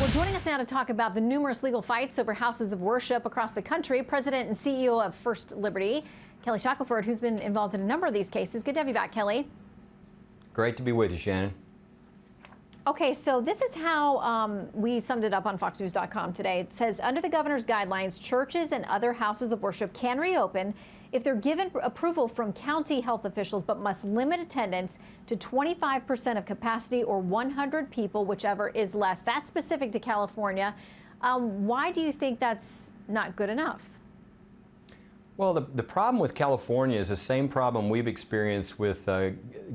Well, joining us now to talk about the numerous legal fights over houses of worship across the country, President and CEO of First Liberty, Kelly Shackelford, who's been involved in a number of these cases. Good to have you back, Kelly. Great to be with you, Shannon. Okay, so this is how we summed it up on FoxNews.com today. It says, under the governor's guidelines, churches and other houses of worship can reopen if they're given approval from county health officials, but must limit attendance to 25% of capacity or 100 people, whichever is less. That's specific to California. Why do you think that's not good enough? Well, the problem with California is the same problem we've experienced with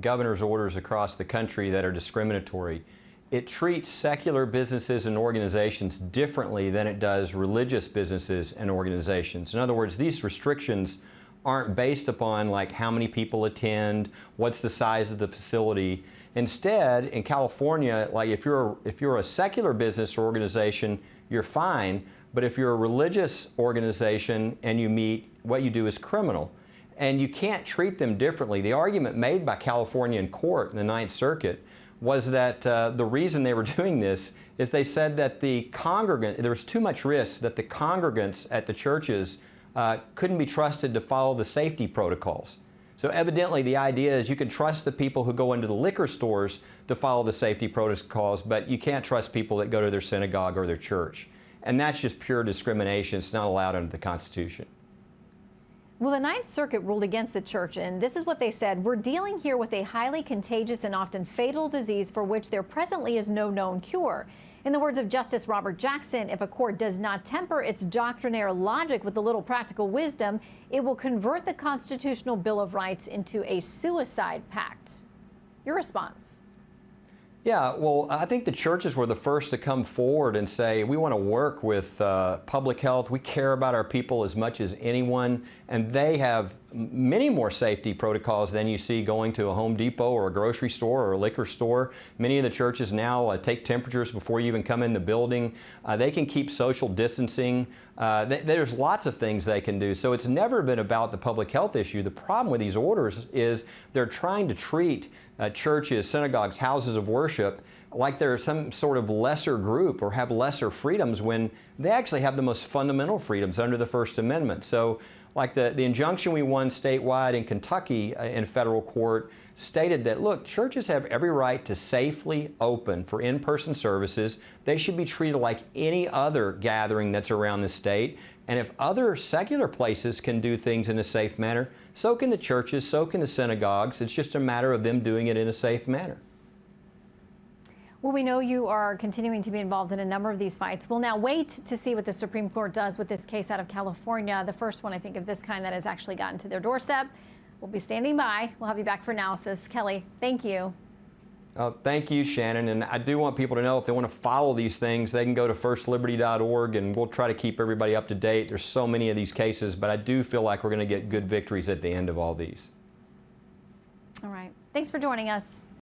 governor's orders across the country that are discriminatory. It treats secular businesses and organizations differently than it does religious businesses and organizations. In other words, these restrictions aren't based upon like how many people attend, what's the size of the facility. Instead, in California, like if you're a secular business or organization, you're fine. But if you're a religious organization and you meet, what you do is criminal. And you can't treat them differently. The argument made by California in court in the Ninth Circuit was that the reason they were doing this is they said that there was too much risk that the congregants at the churches couldn't be trusted to follow the safety protocols. So evidently the idea is you can trust the people who go into the liquor stores to follow the safety protocols, but you can't trust people that go to their synagogue or their church. And that's just pure discrimination. It's not allowed under the Constitution. Well, the Ninth Circuit ruled against the church, and this is what they said. We're dealing here with a highly contagious and often fatal disease for which there presently is no known cure. In the words of Justice Robert Jackson, if a court does not temper its doctrinaire logic with a little practical wisdom, it will convert the Constitutional Bill of Rights into a suicide pact. Your response? Yeah, well, I think the churches were the first to come forward and say, we want to work with public health. We care about our people as much as anyone, and they have many more safety protocols than you see going to a Home Depot or a grocery store or a liquor store. Many of the churches now take temperatures before you even come in the building. They can keep social distancing. There's lots of things they can do. So it's never been about the public health issue. The problem with these orders is they're trying to treat churches, synagogues, houses of worship like they're some sort of lesser group or have lesser freedoms when they actually have the most fundamental freedoms under the First Amendment. So like the injunction we won statewide in Kentucky in federal court stated that, look, churches have every right to safely open for in-person services. They should be treated like any other gathering that's around the state. And if other secular places can do things in a safe manner, so can the churches, so can the synagogues. It's just a matter of them doing it in a safe manner. Well, we know you are continuing to be involved in a number of these fights. We'll now wait to see what the Supreme Court does with this case out of California, the first one, I think, of this kind that has actually gotten to their doorstep. We'll be standing by. We'll have you back for analysis. Kelly, thank you. Thank you, Shannon. And I do want people to know if they want to follow these things, they can go to firstliberty.org, and we'll try to keep everybody up to date. There's so many of these cases, but I do feel like we're going to get good victories at the end of all these. All right. Thanks for joining us.